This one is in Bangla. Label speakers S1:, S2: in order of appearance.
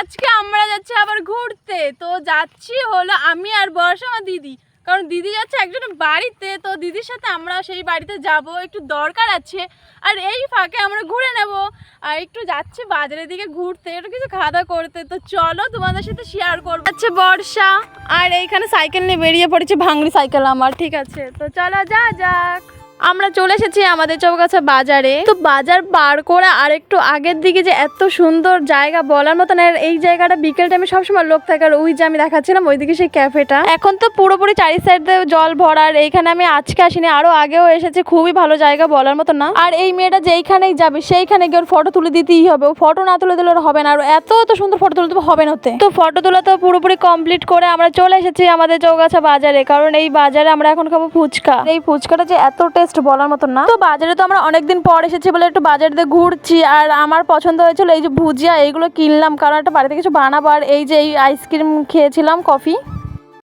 S1: আজকে আমরা যাচ্ছি আবার ঘুরতে। তো যাচ্ছি হলো আমি আর বর্ষা আমার দিদি, কারণ দিদি যাচ্ছে একজন বাড়িতে, তো দিদির সাথে আমরা সেই বাড়িতে যাব, একটু দরকার আছে। আর এই ফাঁকে আমরা ঘুরে নেব, আর একটু যাচ্ছি বাজারের দিকে ঘুরতে, একটু কিছু খাওয়া দাওয়া করতে। তো চলো তোমাদের সাথে শেয়ার করবো। আচ্ছা বর্ষা, আর এইখানে সাইকেল নিয়ে বেরিয়ে পড়েছে, ভাঙড়ি সাইকেল আমার, ঠিক আছে। তো চলো যা যাক। আমরা চলে এসেছি আমাদের চৌগাছা বাজারে। তো বাজার পার করে আর একটু আগের দিকে যে এত সুন্দর জায়গা বলার মতন। আর এই জায়গাটা বিকেল টাইমে সবসময় লোক থাকে। আর ওই যে আমি দেখাচ্ছিলাম ওইদিকে সেই ক্যাফেটা, এখন তো পুরোপুরি চারি সাইড দিয়ে জল ভরার। এইখানে আমি আজকে আসিনি, আরো আগেও এসেছি। খুবই ভালো জায়গা বলার মতো না। আর এই মেয়েটা যেইখানেই যাবে সেইখানে গিয়ে ওর ফটো তুলে দিতেই হবে। ও ফটো না তুলে দিলে ওর হবে না। আর এত সুন্দর ফটো তুলতে হবে না হতে। তো ফটো তোলা তো পুরোপুরি কমপ্লিট করে আমরা চলে এসেছি আমাদের চৌগাছা বাজারে, কারণ এই বাজারে আমরা এখন খাবো ফুচকা। এই ফুচকাটা যে এত টেস্ট বলার মতন না। তো বাজারে তো আমরা অনেকদিন পর এসেছি বলে একটু বাজারে দিয়ে ঘুরছি। আর আমার পছন্দ হয়েছিল এই যে ভুজিয়া, এইগুলো কিনলাম কারণ একটা বাড়িতে কিছু বানাবো। আর এই যে এই আইসক্রিম খেয়েছিলাম, কফি।